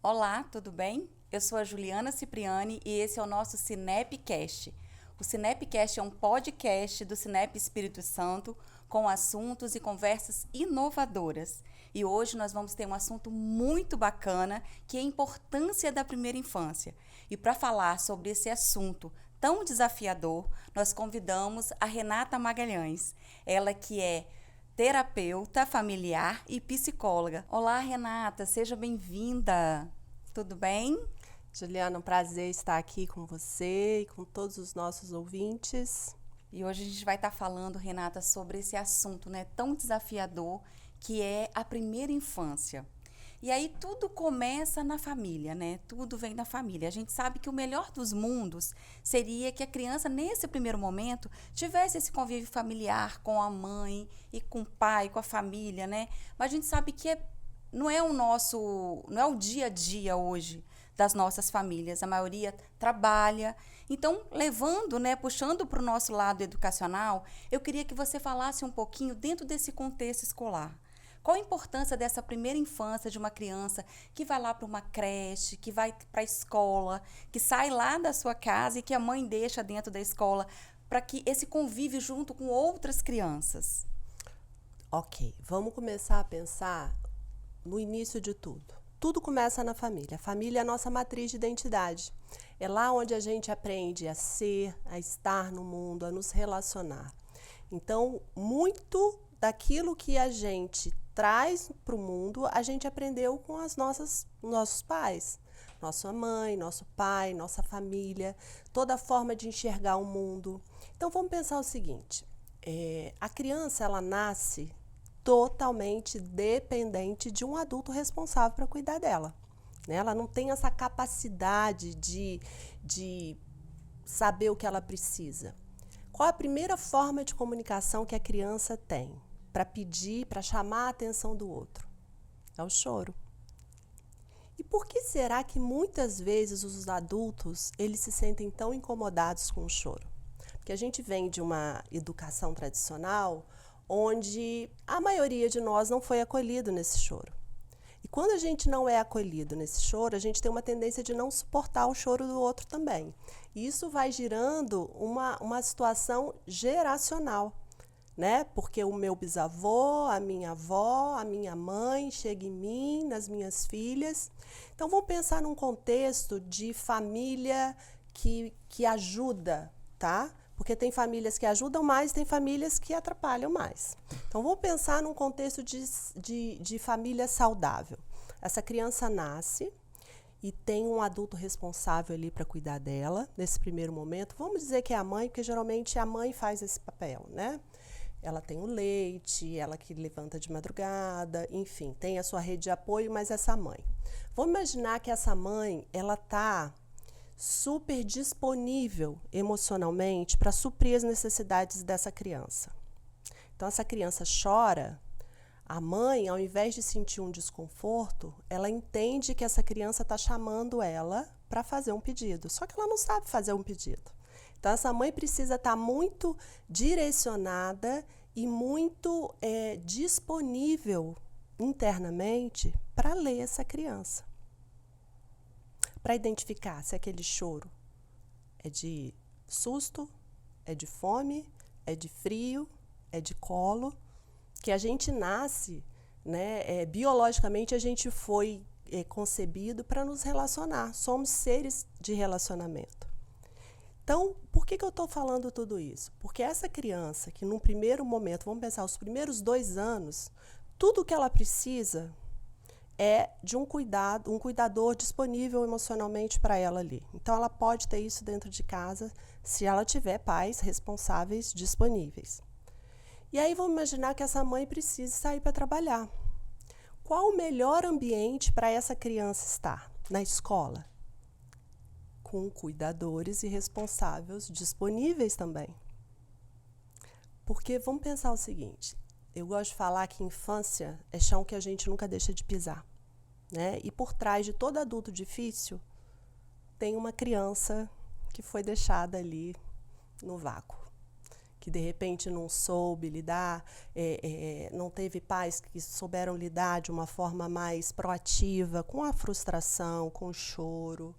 Olá, tudo bem? Eu sou a Juliana Cipriani e esse é o nosso Cinepcast. O Cinepcast é um podcast do Cinep Espírito Santo com assuntos e conversas inovadoras. E hoje nós vamos ter um assunto muito bacana, que é a importância da primeira infância. E para falar sobre esse assunto tão desafiador, nós convidamos a Renata Magalhães, ela que é terapeuta familiar e psicóloga. Olá, Renata, seja bem-vinda. Tudo bem? Juliana, um prazer estar aqui com você e com todos os nossos ouvintes. E hoje a gente vai estar falando, Renata, sobre esse assunto, né, tão desafiador, que é a primeira infância. E aí tudo começa na família, né? Tudo vem da família. A gente sabe que o melhor dos mundos seria que a criança, nesse primeiro momento, tivesse esse convívio familiar com a mãe e com o pai, com a família, né? Mas a gente sabe que não é o dia a dia hoje das nossas famílias. A maioria trabalha. Então, levando, né, puxando para o nosso lado educacional, eu queria que você falasse um pouquinho dentro desse contexto escolar. Qual a importância dessa primeira infância de uma criança que vai lá para uma creche, que vai para a escola, que sai lá da sua casa e que a mãe deixa dentro da escola, para que esse convívio junto com outras crianças? Ok, vamos começar a pensar no início de tudo. Tudo começa na família. A família é a nossa matriz de identidade. É lá onde a gente aprende a ser, a estar no mundo, a nos relacionar. Então, muito daquilo que a gente traz para o mundo, a gente aprendeu com nossos pais. Nossa mãe, nosso pai, nossa família, toda a forma de enxergar o mundo. Então, vamos pensar o seguinte. A criança, ela nasce totalmente dependente de um adulto responsável para cuidar dela. Né? Ela não tem essa capacidade de saber o que ela precisa. Qual a primeira forma de comunicação que a criança tem para pedir, para chamar a atenção do outro? É o choro. E por que será que muitas vezes os adultos eles se sentem tão incomodados com o choro? Porque a gente vem de uma educação tradicional onde a maioria de nós não foi acolhido nesse choro. E quando a gente não é acolhido nesse choro, a gente tem uma tendência de não suportar o choro do outro também. E isso vai girando uma situação geracional, né? Porque o meu bisavô, a minha avó, a minha mãe chega em mim, nas minhas filhas. Então vamos pensar num contexto de família que ajuda, tá? Porque tem famílias que ajudam mais, tem famílias que atrapalham mais. Então, vamos pensar num contexto de família saudável. Essa criança nasce e tem um adulto responsável ali para cuidar dela, nesse primeiro momento. Vamos dizer que é a mãe, porque geralmente a mãe faz esse papel, né? Ela tem o leite, ela que levanta de madrugada, enfim, tem a sua rede de apoio, mas essa mãe. Vamos imaginar que essa mãe, ela está super disponível emocionalmente para suprir as necessidades dessa criança. Então, essa criança chora, a mãe, ao invés de sentir um desconforto, ela entende que essa criança está chamando ela para fazer um pedido, só que ela não sabe fazer um pedido. Então, essa mãe precisa estar muito direcionada e muito disponível internamente para ler essa criança. Para identificar se aquele choro é de susto, é de fome, é de frio, é de colo, que a gente nasce, né, biologicamente a gente foi concebido para nos relacionar, somos seres de relacionamento. Então, por que eu estou falando tudo isso? Porque essa criança que num primeiro momento, vamos pensar, os primeiros 2 anos, tudo que ela precisa é de um cuidador disponível emocionalmente para ela ali. Então, ela pode ter isso dentro de casa se ela tiver pais responsáveis disponíveis. E aí, vamos imaginar que essa mãe precise sair para trabalhar. Qual o melhor ambiente para essa criança estar? Na escola? Com cuidadores e responsáveis disponíveis também. Porque vamos pensar o seguinte, eu gosto de falar que infância é chão que a gente nunca deixa de pisar. Né? E por trás de todo adulto difícil, tem uma criança que foi deixada ali no vácuo, que de repente não soube lidar, não teve pais que souberam lidar de uma forma mais proativa com a frustração, com o choro.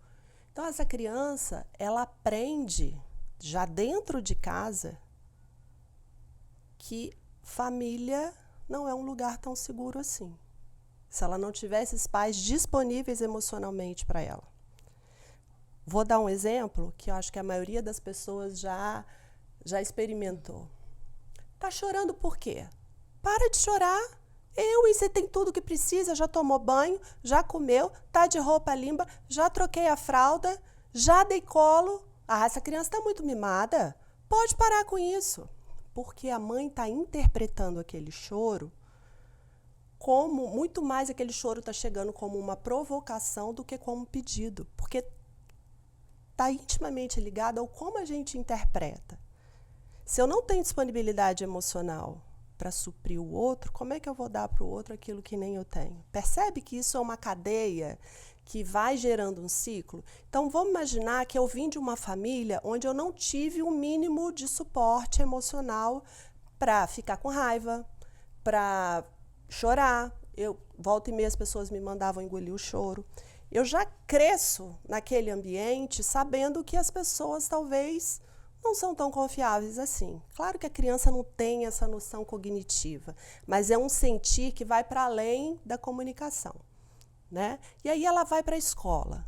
Então, essa criança, ela aprende já dentro de casa que família não é um lugar tão seguro assim, se ela não tiver esses pais disponíveis emocionalmente para ela. Vou dar um exemplo que eu acho que a maioria das pessoas já experimentou. Tá chorando por quê? Para de chorar. Você tem tudo que precisa, já tomou banho, já comeu, tá de roupa limpa, já troquei a fralda, já dei colo. Essa criança está muito mimada. Pode parar com isso. Porque a mãe está interpretando aquele choro como, muito mais aquele choro está chegando como uma provocação do que como um pedido. Porque está intimamente ligado ao como a gente interpreta. Se eu não tenho disponibilidade emocional para suprir o outro, como é que eu vou dar para o outro aquilo que nem eu tenho? Percebe que isso é uma cadeia que vai gerando um ciclo? Então, vamos imaginar que eu vim de uma família onde eu não tive um mínimo de suporte emocional para ficar com raiva, para chorar. Volta e meia as pessoas me mandavam engolir o choro. Eu já cresço naquele ambiente sabendo que as pessoas talvez não são tão confiáveis assim. Claro que a criança não tem essa noção cognitiva, mas é um sentir que vai para além da comunicação, né? E aí ela vai para a escola.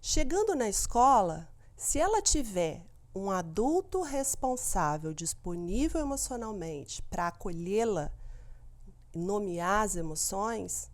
Chegando na escola, se ela tiver um adulto responsável, disponível emocionalmente para acolhê-la, nomear as emoções,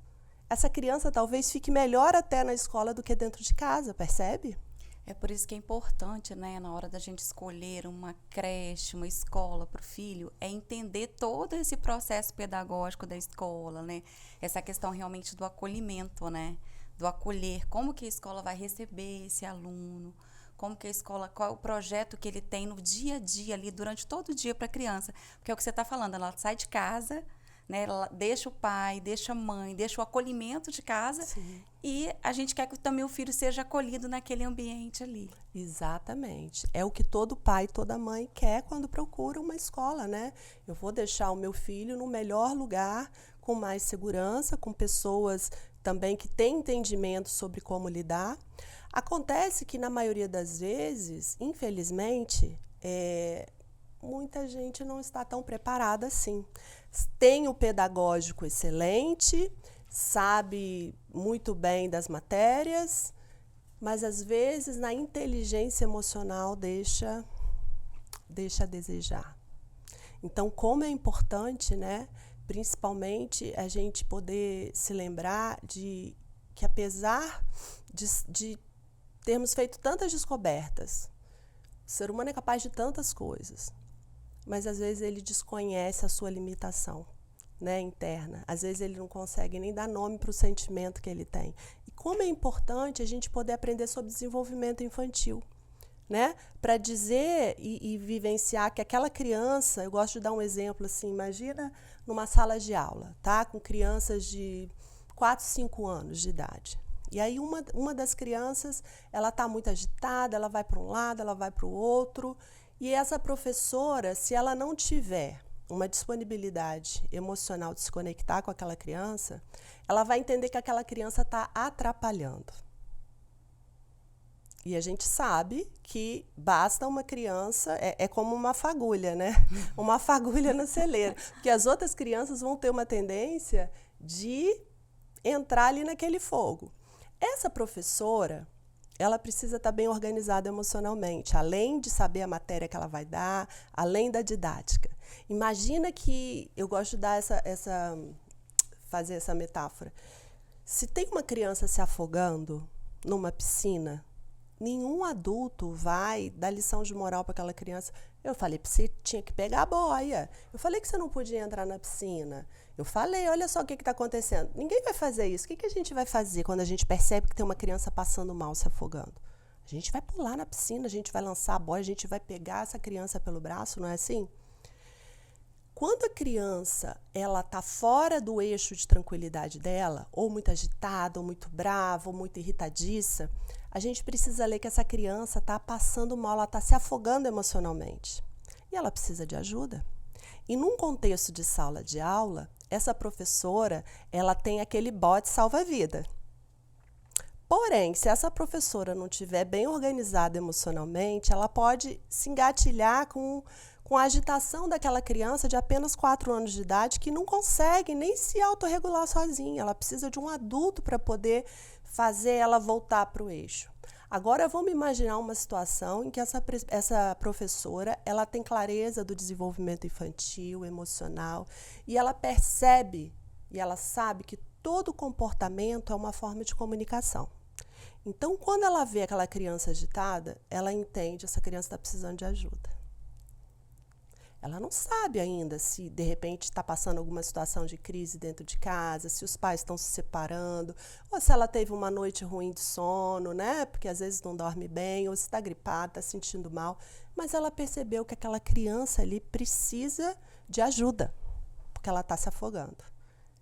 essa criança talvez fique melhor até na escola do que dentro de casa, percebe? É por isso que é importante, né, na hora da gente escolher uma creche, uma escola para o filho, é entender todo esse processo pedagógico da escola, né? Essa questão realmente do acolhimento, né? Do acolher, como que a escola vai receber esse aluno, como que a escola, qual é o projeto que ele tem no dia a dia ali, durante todo o dia para a criança. Porque é o que você está falando, ela sai de casa, né, ela deixa o pai, deixa a mãe, deixa o acolhimento de casa. Sim. E a gente quer que também o filho seja acolhido naquele ambiente ali. Exatamente. É o que todo pai, toda mãe quer quando procura uma escola, né? Eu vou deixar o meu filho no melhor lugar, com mais segurança, com pessoas também que têm entendimento sobre como lidar. Acontece que, na maioria das vezes, infelizmente, muita gente não está tão preparada assim. Tem o pedagógico excelente, sabe muito bem das matérias, mas às vezes na inteligência emocional deixa a desejar. Então, como é importante, né, principalmente a gente poder se lembrar de que apesar de termos feito tantas descobertas, o ser humano é capaz de tantas coisas, mas às vezes ele desconhece a sua limitação, né, interna. Às vezes ele não consegue nem dar nome para o sentimento que ele tem. E como é importante a gente poder aprender sobre desenvolvimento infantil, né? Para dizer e vivenciar que aquela criança, eu gosto de dar um exemplo assim, imagina numa sala de aula, tá? Com crianças de 4, 5 anos de idade. E aí uma das crianças, ela está muito agitada, ela vai para um lado, ela vai para o outro. E essa professora, se ela não tiver uma disponibilidade emocional de se conectar com aquela criança, ela vai entender que aquela criança está atrapalhando. E a gente sabe que basta uma criança, é como uma fagulha, né? Uma fagulha no celeiro. Porque as outras crianças vão ter uma tendência de entrar ali naquele fogo. Essa professora, ela precisa estar bem organizada emocionalmente, além de saber a matéria que ela vai dar, além da didática. Imagina que, eu gosto de dar fazer essa metáfora. Se tem uma criança se afogando numa piscina, nenhum adulto vai dar lição de moral para aquela criança. Eu falei que você tinha que pegar a boia. Eu falei que você não podia entrar na piscina. Eu falei, olha só o que está acontecendo. Ninguém vai fazer isso. O que a gente vai fazer quando a gente percebe que tem uma criança passando mal, se afogando? A gente vai pular na piscina, a gente vai lançar a boia, a gente vai pegar essa criança pelo braço, não é assim? Quando a criança está fora do eixo de tranquilidade dela, ou muito agitada, ou muito brava, ou muito irritadiça, a gente precisa ler que essa criança está passando mal, ela está se afogando emocionalmente. e ela precisa de ajuda. E num contexto de sala de aula, essa professora, ela tem aquele bote salva-vida. Porém, se essa professora não estiver bem organizada emocionalmente, ela pode se engatilhar com a agitação daquela criança de apenas 4 anos de idade que não consegue nem se autorregular sozinha. Ela precisa de um adulto para poder fazer ela voltar para o eixo. Agora, vamos imaginar uma situação em que essa professora ela tem clareza do desenvolvimento infantil, emocional, e ela percebe e ela sabe que todo comportamento é uma forma de comunicação. Então, quando ela vê aquela criança agitada, ela entende que essa criança está precisando de ajuda. Ela não sabe ainda se, de repente, está passando alguma situação de crise dentro de casa, se os pais estão se separando, ou se ela teve uma noite ruim de sono, né? Porque às vezes não dorme bem, ou se está gripada, está sentindo mal. Mas ela percebeu que aquela criança ali precisa de ajuda, porque ela está se afogando.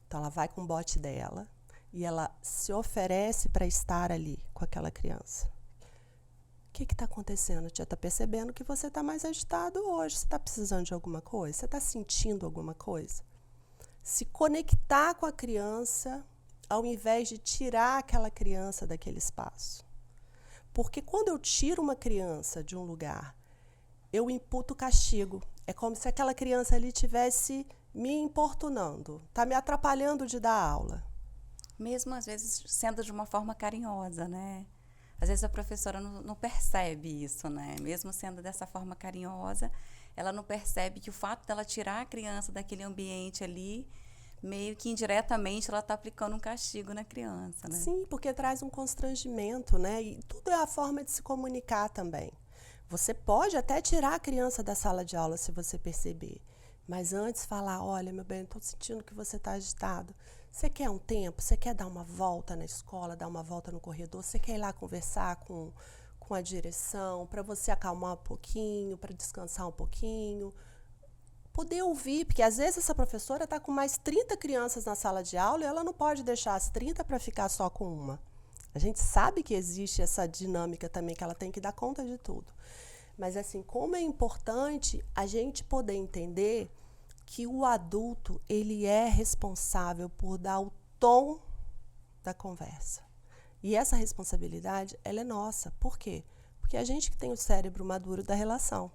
Então, ela vai com o bote dela e ela se oferece para estar ali com aquela criança. O que está acontecendo? Tia, está percebendo que você está mais agitado hoje. Você está precisando de alguma coisa? Você está sentindo alguma coisa? Se conectar com a criança ao invés de tirar aquela criança daquele espaço. Porque quando eu tiro uma criança de um lugar, eu imputo castigo. É como se aquela criança ali estivesse me importunando, está me atrapalhando de dar aula. Mesmo às vezes sendo de uma forma carinhosa, né? Às vezes a professora não percebe isso, né? Mesmo sendo dessa forma carinhosa, ela não percebe que o fato dela tirar a criança daquele ambiente ali, meio que indiretamente ela está aplicando um castigo na criança, né? Sim, porque traz um constrangimento, né? E tudo é a forma de se comunicar também. Você pode até tirar a criança da sala de aula se você perceber, mas antes falar, olha, meu bem, estou sentindo que você está agitado. Você quer um tempo? Você quer dar uma volta na escola, dar uma volta no corredor? Você quer ir lá conversar com a direção para você acalmar um pouquinho, para descansar um pouquinho? Poder ouvir, porque às vezes essa professora está com mais 30 crianças na sala de aula e ela não pode deixar as 30 para ficar só com uma. A gente sabe que existe essa dinâmica também, que ela tem que dar conta de tudo. Mas assim, como é importante a gente poder entender que o adulto, ele é responsável por dar o tom da conversa. E essa responsabilidade, ela é nossa. Por quê? Porque a gente que tem o cérebro maduro da relação.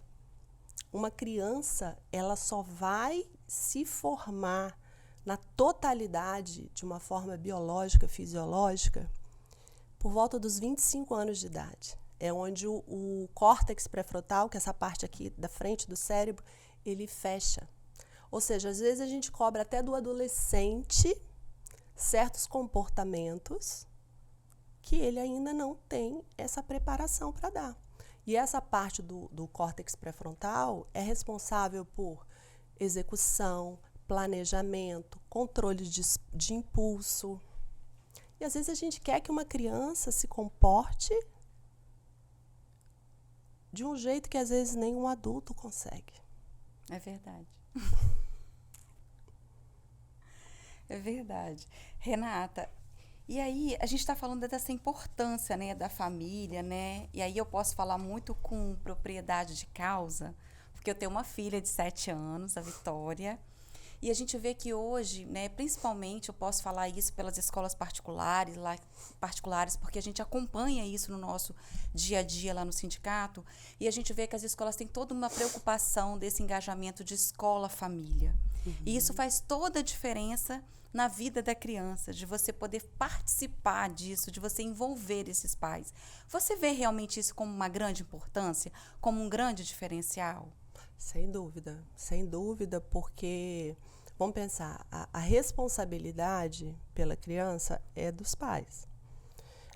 Uma criança, ela só vai se formar na totalidade, de uma forma biológica, fisiológica, por volta dos 25 anos de idade. É onde o córtex pré-frontal, que é essa parte aqui da frente do cérebro, ele fecha. Ou seja, às vezes a gente cobra até do adolescente certos comportamentos que ele ainda não tem essa preparação para dar. E essa parte do córtex pré-frontal é responsável por execução, planejamento, controle de impulso. E às vezes a gente quer que uma criança se comporte de um jeito que às vezes nenhum adulto consegue. É verdade. É verdade. Renata, e aí a gente está falando dessa importância, né, da família, né? E aí eu posso falar muito com propriedade de causa, porque eu tenho uma filha de 7 anos, a Vitória, e a gente vê que hoje, né, principalmente eu posso falar isso pelas escolas particulares, porque a gente acompanha isso no nosso dia a dia lá no sindicato, e a gente vê que as escolas têm toda uma preocupação desse engajamento de escola-família. E isso faz toda a diferença na vida da criança, de você poder participar disso, de você envolver esses pais. Você vê realmente isso como uma grande importância, como um grande diferencial? Sem dúvida, porque, vamos pensar, a responsabilidade pela criança é dos pais.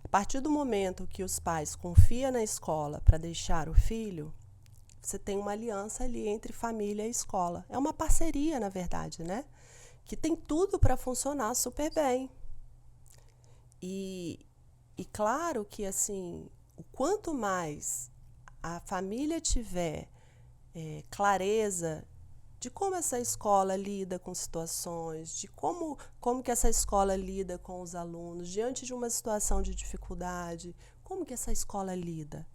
A partir do momento que os pais confiam na escola para deixar o filho, você tem uma aliança ali entre família e escola. É uma parceria, na verdade, né? Que tem tudo para funcionar super bem. E claro que, assim, o quanto mais a família tiver clareza de como essa escola lida com situações, de como que essa escola lida com os alunos, diante de uma situação de dificuldade, como que essa escola lida?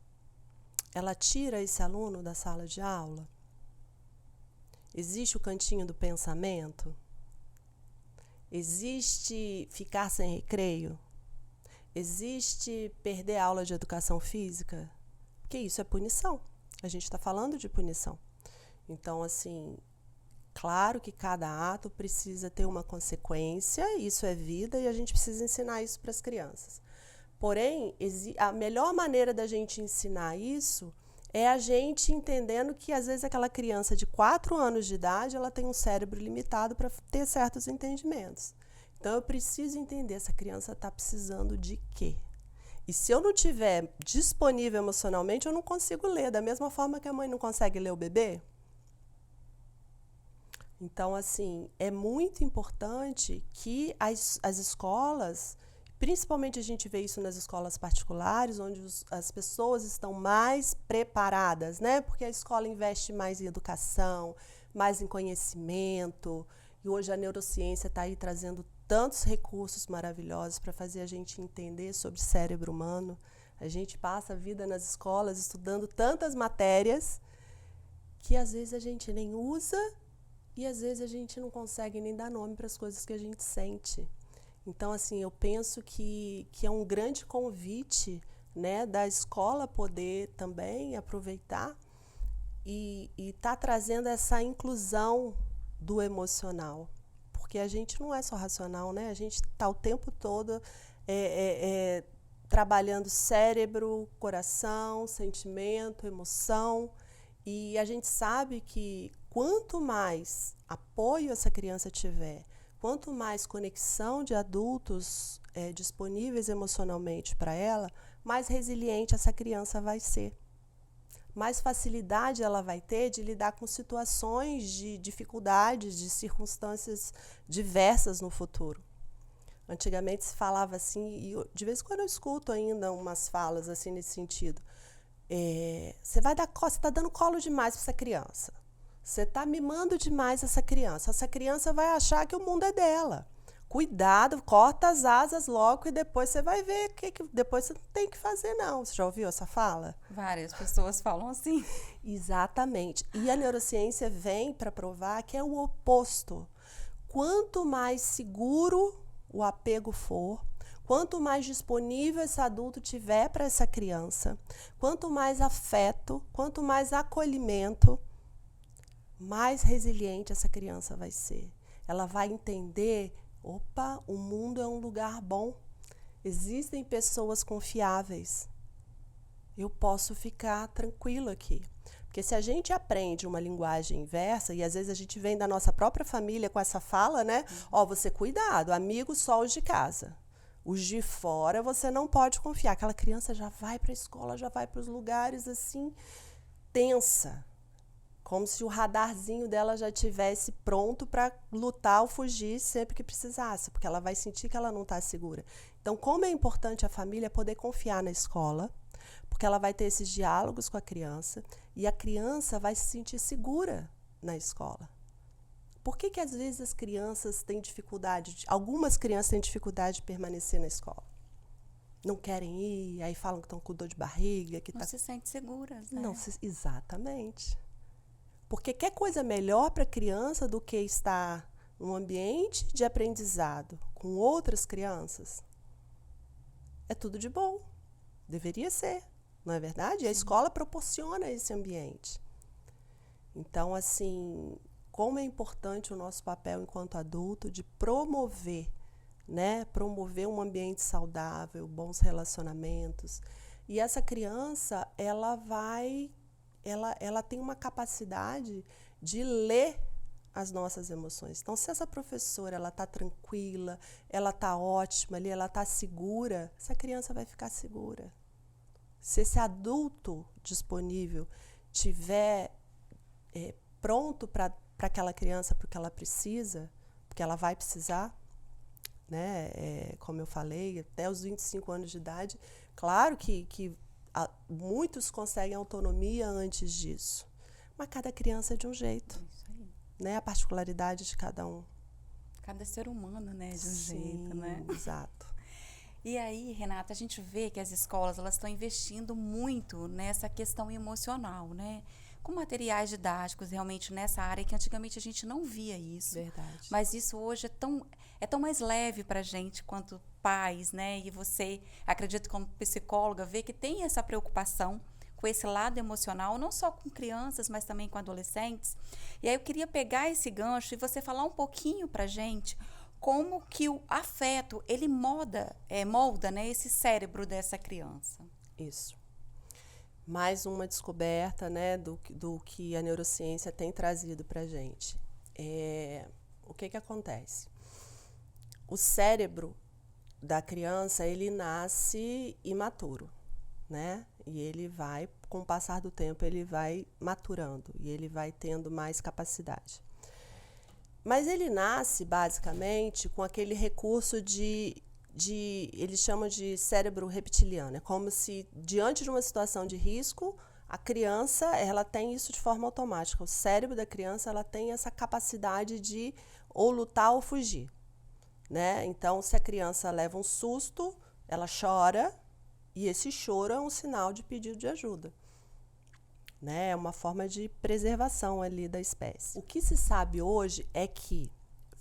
Ela tira esse aluno da sala de aula? Existe o cantinho do pensamento? Existe ficar sem recreio? Existe perder a aula de educação física? Porque isso é punição. A gente está falando de punição. Então, assim, claro que cada ato precisa ter uma consequência, isso é vida e a gente precisa ensinar isso para as crianças. Porém, a melhor maneira da gente ensinar isso é a gente entendendo que, às vezes, aquela criança de 4 anos de idade, ela tem um cérebro limitado para ter certos entendimentos. Então, eu preciso entender, essa criança está precisando de quê? E se eu não tiver disponível emocionalmente, eu não consigo ler. Da mesma forma que a mãe não consegue ler o bebê. Então, assim, é muito importante que as escolas, principalmente a gente vê isso nas escolas particulares, onde as pessoas estão mais preparadas, né? Porque a escola investe mais em educação, mais em conhecimento. E hoje a neurociência está aí trazendo tantos recursos maravilhosos para fazer a gente entender sobre cérebro humano. A gente passa a vida nas escolas estudando tantas matérias que às vezes a gente nem usa e às vezes a gente não consegue nem dar nome para as coisas que a gente sente. Então, assim, eu penso que é um grande convite, né, da escola poder também aproveitar e tá trazendo essa inclusão do emocional. Porque a gente não é só racional, né? A gente está o tempo todo trabalhando cérebro, coração, sentimento, emoção. E a gente sabe que quanto mais apoio essa criança tiver, quanto mais conexão de adultos disponíveis emocionalmente para ela, mais resiliente essa criança vai ser. Mais facilidade ela vai ter de lidar com situações de dificuldades, de circunstâncias diversas no futuro. Antigamente se falava assim, e de vez em quando eu escuto ainda umas falas assim nesse sentido. Você está dando colo demais para essa criança. Você está mimando demais essa criança. Essa criança vai achar que o mundo é dela. Cuidado, corta as asas logo e depois você vai ver que depois você não tem que fazer, não. Você já ouviu essa fala? Várias pessoas falam assim. Exatamente. E a neurociência vem para provar que é o oposto. Quanto mais seguro o apego for, quanto mais disponível esse adulto tiver para essa criança, quanto mais afeto, quanto mais acolhimento, mais resiliente essa criança vai ser. Ela vai entender, opa, o mundo é um lugar bom. Existem pessoas confiáveis. Eu posso ficar tranquilo aqui. Porque se a gente aprende uma linguagem inversa, e às vezes a gente vem da nossa própria família com essa fala, né? Você cuidado, amigos só os de casa. Os de fora você não pode confiar. Aquela criança já vai para a escola, já vai para os lugares assim, tensa. Como se o radarzinho dela já estivesse pronto para lutar ou fugir sempre que precisasse, porque ela vai sentir que ela não está segura. Então, como é importante a família poder confiar na escola, porque ela vai ter esses diálogos com a criança e a criança vai se sentir segura na escola. Por que às vezes as crianças têm dificuldade, algumas crianças têm dificuldade de permanecer na escola? Não querem ir, aí falam que estão com dor de barriga. Não se sentem seguras, né? Exatamente. Porque quer coisa melhor para a criança do que estar num ambiente de aprendizado com outras crianças? É tudo de bom. Deveria ser, não é verdade? Sim. A escola proporciona esse ambiente. Então, assim, como é importante o nosso papel enquanto adulto de promover, né? Promover um ambiente saudável, bons relacionamentos. E essa criança, ela tem uma capacidade de ler as nossas emoções. Então, se essa professora ela está tranquila, ela está ótima ali, ela está segura, essa criança vai ficar segura. Se esse adulto disponível tiver pronto para aquela criança, para o que ela precisa, porque ela vai precisar, né? Como eu falei, até os 25 anos de idade, claro que muitos conseguem autonomia antes disso, mas cada criança é de um jeito. Isso aí. Né? A particularidade de cada um. Cada ser humano, né, de um Sim, jeito, né? Exato. E aí, Renata, a gente vê que as escolas elas estão investindo muito nessa questão emocional, né? com materiais didáticos realmente nessa área que antigamente a gente não via isso. Verdade. Mas isso hoje é tão mais leve para a gente quanto pais, né? E você, acredito como psicóloga, vê que tem essa preocupação com esse lado emocional, não só com crianças, mas também com adolescentes. E aí eu queria pegar esse gancho e você falar um pouquinho para a gente como que o afeto, ele molda, né, esse cérebro dessa criança. Isso. Mais uma descoberta, né, do que a neurociência tem trazido para a gente. O que acontece? O cérebro da criança, ele nasce imaturo, né? E ele vai, com o passar do tempo, ele vai maturando e ele vai tendo mais capacidade. Mas ele nasce, basicamente, com aquele recurso eles chamam de cérebro reptiliano. É como se, diante de uma situação de risco, a criança, ela tem isso de forma automática. O cérebro da criança, ela tem essa capacidade de ou lutar ou fugir, né? Então, se a criança leva um susto, ela chora, e esse choro é um sinal de pedido de ajuda, né? É uma forma de preservação ali da espécie. O que se sabe hoje é que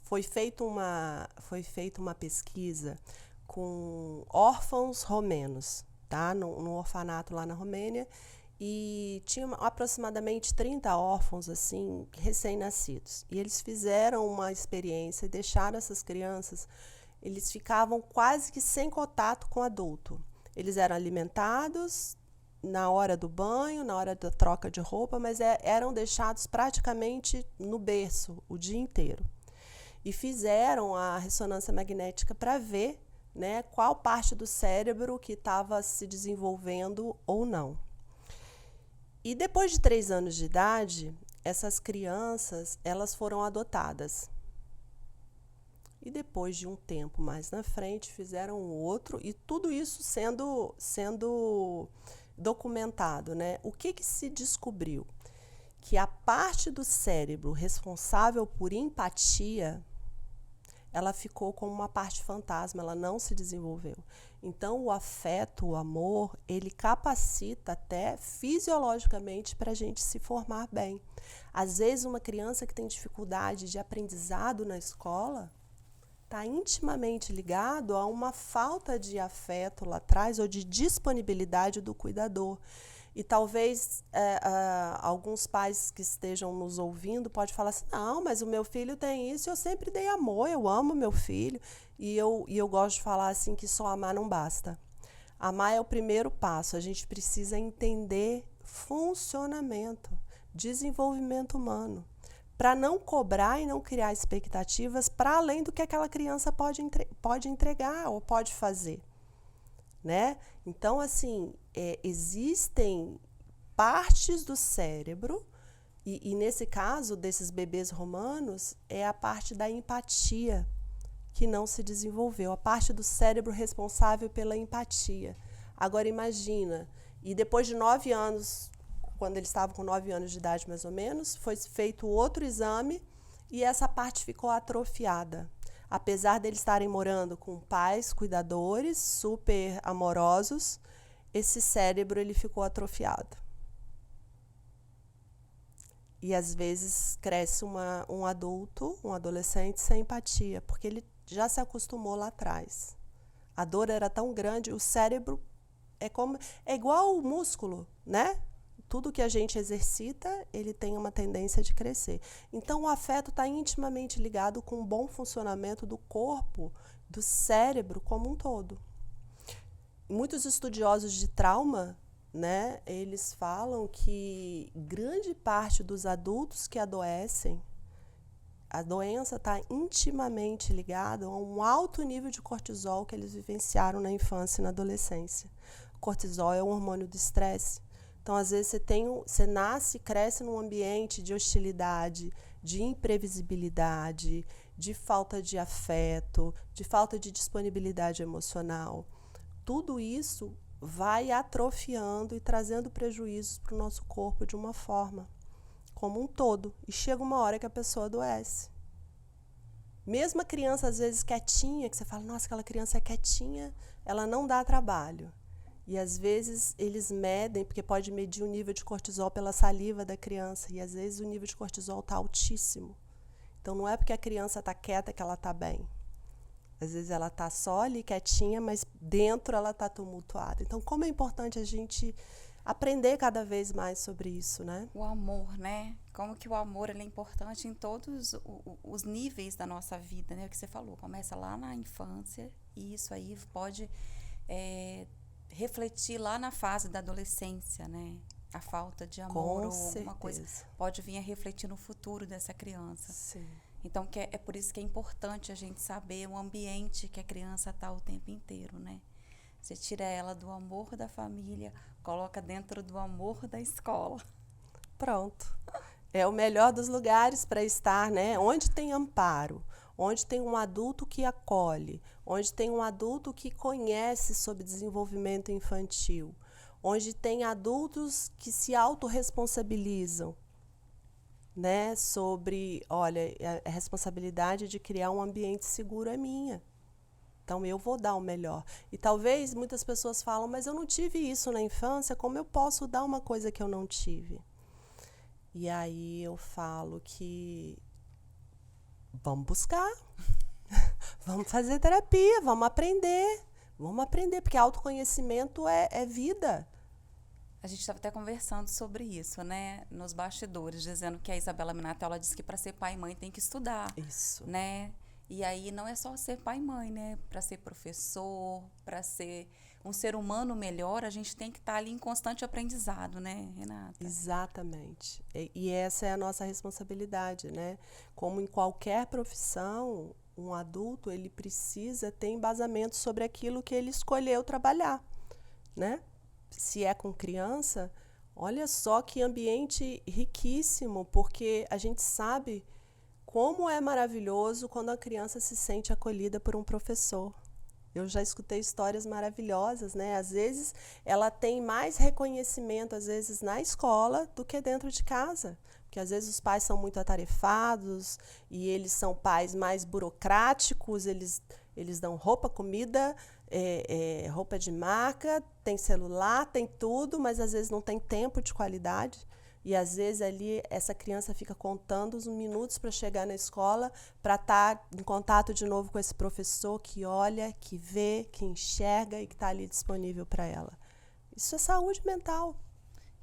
foi feita uma pesquisa com órfãos romenos, tá? No orfanato lá na Romênia, e tinha aproximadamente 30 órfãos assim recém-nascidos. E eles fizeram uma experiência e deixaram essas crianças, eles ficavam quase que sem contato com o adulto. Eles eram alimentados na hora do banho, na hora da troca de roupa, mas eram deixados praticamente no berço o dia inteiro. E fizeram a ressonância magnética para ver, né, qual parte do cérebro que estava se desenvolvendo ou não. E depois de 3 anos de idade, essas crianças, elas foram adotadas. E depois de um tempo mais na frente, fizeram outro, e tudo isso sendo documentado, né? O que se descobriu? Que a parte do cérebro responsável por empatia, ela ficou como uma parte fantasma, ela não se desenvolveu. Então, o afeto, o amor, ele capacita até fisiologicamente para a gente se formar bem. Às vezes, uma criança que tem dificuldade de aprendizado na escola está intimamente ligado a uma falta de afeto lá atrás ou de disponibilidade do cuidador. E talvez alguns pais que estejam nos ouvindo podem falar assim, não, mas o meu filho tem isso, eu sempre dei amor, eu amo meu filho. E eu gosto de falar assim que só amar não basta. Amar é o primeiro passo, a gente precisa entender funcionamento, desenvolvimento humano, para não cobrar e não criar expectativas para além do que aquela criança pode entregar ou pode fazer, né? Então, assim, existem partes do cérebro, e nesse caso desses bebês romanos, é a parte da empatia que não se desenvolveu, a parte do cérebro responsável pela empatia. Agora, imagina, e depois de 9 anos, quando eles estavam com 9 anos de idade mais ou menos, foi feito outro exame e essa parte ficou atrofiada. Apesar deles estarem morando com pais, cuidadores, super amorosos, esse cérebro ele ficou atrofiado. E às vezes cresce um adulto, um adolescente sem empatia, porque ele já se acostumou lá atrás. A dor era tão grande, o cérebro é igual o músculo, né? Tudo que a gente exercita, ele tem uma tendência de crescer. Então, o afeto está intimamente ligado com o bom funcionamento do corpo, do cérebro como um todo. Muitos estudiosos de trauma, né, eles falam que grande parte dos adultos que adoecem, a doença está intimamente ligada a um alto nível de cortisol que eles vivenciaram na infância e na adolescência. O cortisol é um hormônio do estresse. Então, às vezes, você nasce e cresce num ambiente de hostilidade, de imprevisibilidade, de falta de afeto, de falta de disponibilidade emocional. Tudo isso vai atrofiando e trazendo prejuízos para o nosso corpo de uma forma, como um todo. E chega uma hora que a pessoa adoece. Mesmo a criança, às vezes, quietinha, que você fala, nossa, aquela criança é quietinha, ela não dá trabalho. E às vezes eles medem, porque pode medir o nível de cortisol pela saliva da criança, e às vezes o nível de cortisol está altíssimo. Então não é porque a criança está quieta que ela está bem. Às vezes ela está só ali quietinha, mas dentro ela está tumultuada. Então como é importante a gente aprender cada vez mais sobre isso, né? O amor, né? Como que o amor ele é importante em todos os níveis da nossa vida, né? O que você falou, começa lá na infância e isso aí pode refletir lá na fase da adolescência, né? A falta de amor ou alguma coisa pode vir a refletir no futuro dessa criança. Sim. Então, é por isso que é importante a gente saber o ambiente que a criança está o tempo inteiro, né? Você tira ela do amor da família, coloca dentro do amor da escola. Pronto. É o melhor dos lugares para estar, né? Onde tem amparo, onde tem um adulto que acolhe, onde tem um adulto que conhece sobre desenvolvimento infantil, onde tem adultos que se autorresponsabilizam, né? Sobre, olha, a responsabilidade de criar um ambiente seguro é minha. Então, eu vou dar o melhor. E talvez muitas pessoas falam, mas eu não tive isso na infância, como eu posso dar uma coisa que eu não tive? E aí eu falo que vamos buscar, vamos fazer terapia, vamos aprender, porque autoconhecimento é vida. A gente estava até conversando sobre isso, né, nos bastidores, dizendo que a Isabela Minatel, ela disse que para ser pai e mãe tem que estudar. Isso. Né? E aí não é só ser pai e mãe, né? Para ser professor, para ser um ser humano melhor, a gente tem que estar ali em constante aprendizado, né, Renata? Exatamente. E essa é a nossa responsabilidade, né? Como em qualquer profissão, um adulto, ele precisa ter embasamento sobre aquilo que ele escolheu trabalhar, né? Se é com criança, olha só que ambiente riquíssimo, porque a gente sabe como é maravilhoso quando a criança se sente acolhida por um professor. Eu já escutei histórias maravilhosas, né? Às vezes ela tem mais reconhecimento, às vezes, na escola do que dentro de casa. Porque às vezes os pais são muito atarefados e eles são pais mais burocráticos, eles dão roupa, comida, roupa de marca, tem celular, tem tudo, mas às vezes não tem tempo de qualidade. E às vezes ali essa criança fica contando os minutos para chegar na escola, para estar em contato de novo com esse professor que olha, que vê, que enxerga e que está ali disponível para ela. Isso é saúde mental.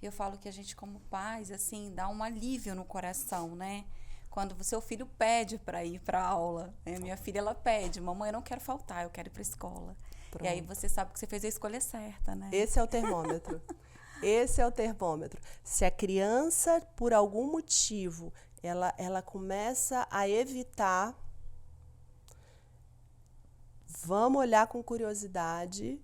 Eu falo que a gente, como pais, assim, dá um alívio no coração, né? Quando o seu filho pede para ir para a aula, né? Minha filha, ela pede, mamãe, eu não quero faltar, eu quero ir para a escola. Pronto. E aí você sabe que você fez a escolha certa, né? Esse é o termômetro. Esse é o termômetro. Se a criança, por algum motivo, ela começa a evitar, vamos olhar com curiosidade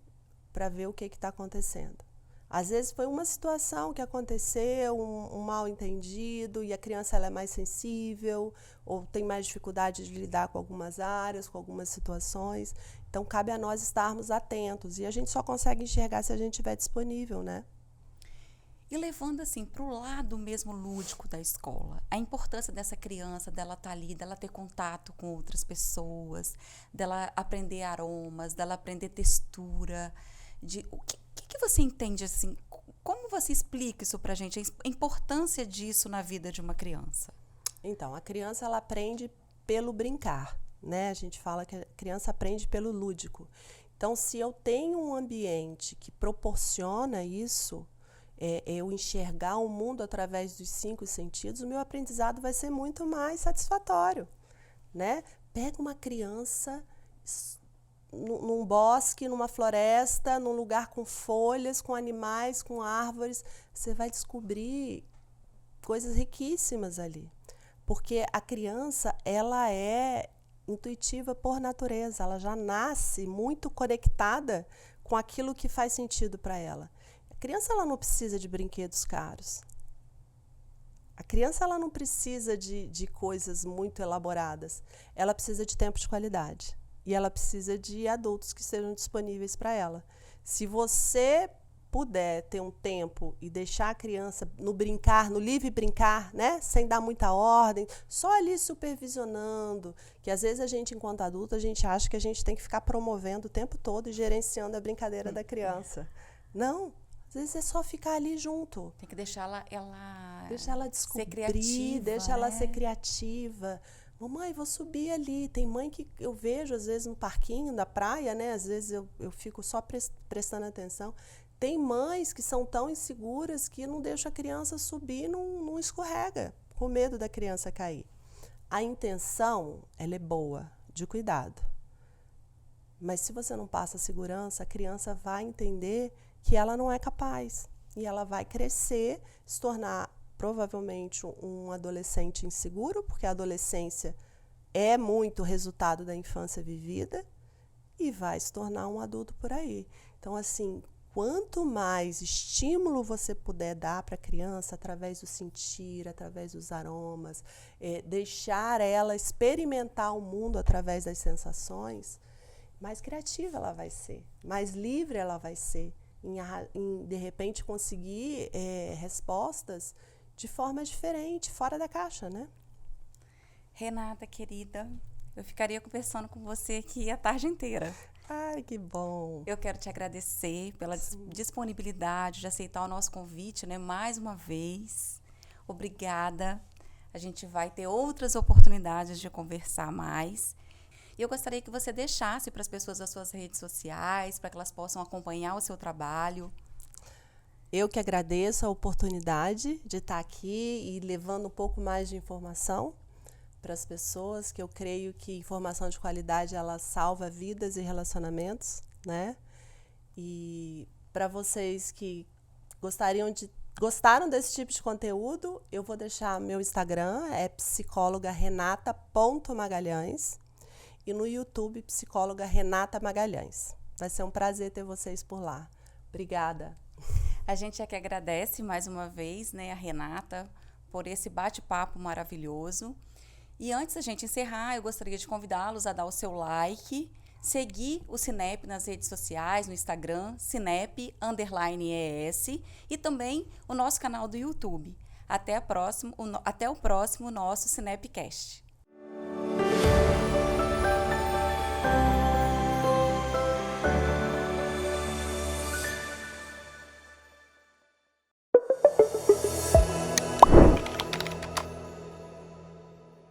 para ver o que está acontecendo. Às vezes foi uma situação que aconteceu, um mal-entendido, e a criança ela é mais sensível, ou tem mais dificuldade de lidar com algumas áreas, com algumas situações. Então, cabe a nós estarmos atentos. E a gente só consegue enxergar se a gente estiver disponível, né? E levando assim para o lado mesmo lúdico da escola, a importância dessa criança, dela estar ali, dela ter contato com outras pessoas, dela aprender aromas, dela aprender textura, o que você entende assim? Como você explica isso para a gente, a importância disso na vida de uma criança? Então, a criança ela aprende pelo brincar, né? A gente fala que a criança aprende pelo lúdico. Então, se eu tenho um ambiente que proporciona isso, eu enxergar o mundo através dos 5 sentidos, o meu aprendizado vai ser muito mais satisfatório, né? Pega uma criança num bosque, numa floresta, num lugar com folhas, com animais, com árvores, você vai descobrir coisas riquíssimas ali. Porque a criança, ela é intuitiva por natureza, ela já nasce muito conectada com aquilo que faz sentido para ela. A criança ela não precisa de brinquedos caros. A criança ela não precisa de coisas muito elaboradas. Ela precisa de tempo de qualidade. E ela precisa de adultos que estejam disponíveis para ela. Se você puder ter um tempo e deixar a criança no brincar, no livre brincar, né? Sem dar muita ordem, só ali supervisionando, que às vezes a gente, enquanto adulto, a gente acha que a gente tem que ficar promovendo o tempo todo e gerenciando a brincadeira da criança. Não, às vezes é só ficar ali junto. Tem que deixar ela Deixa ela descobrir, ser criativa, deixa ela né? ser criativa. Mamãe, vou subir ali. Tem mãe que eu vejo, às vezes, no parquinho da praia, né? Às vezes eu fico só prestando atenção. Tem mães que são tão inseguras que não deixam a criança subir e não escorrega, com medo da criança cair. A intenção, ela é boa, de cuidado. Mas se você não passa segurança, a criança vai entender que ela não é capaz. E ela vai crescer, se tornar provavelmente um adolescente inseguro, porque a adolescência é muito resultado da infância vivida, e vai se tornar um adulto por aí. Então, assim, quanto mais estímulo você puder dar para a criança, através do sentir, através dos aromas, deixar ela experimentar o mundo através das sensações, mais criativa ela vai ser, mais livre ela vai ser, em de repente conseguir respostas de forma diferente, fora da caixa, né? Renata, querida, eu ficaria conversando com você aqui a tarde inteira. Ai, que bom! Eu quero te agradecer pela disponibilidade de aceitar o nosso convite, né? Mais uma vez. Obrigada. A gente vai ter outras oportunidades de conversar mais. E eu gostaria que você deixasse para as pessoas as suas redes sociais, para que elas possam acompanhar o seu trabalho. Eu que agradeço a oportunidade de estar aqui e levando um pouco mais de informação para as pessoas, que eu creio que informação de qualidade ela salva vidas e relacionamentos, né? E para vocês que gostaram desse tipo de conteúdo, eu vou deixar meu Instagram, é psicóloga renata.magalhães, e no YouTube, psicóloga Renata Magalhães. Vai ser um prazer ter vocês por lá. Obrigada. A gente é que agradece mais uma vez, né, a Renata, por esse bate-papo maravilhoso. E antes da gente encerrar, eu gostaria de convidá-los a dar o seu like, seguir o Cinep nas redes sociais, no Instagram, Cinep_ES, e também o nosso canal do YouTube. Até o próximo nosso Cinepcast.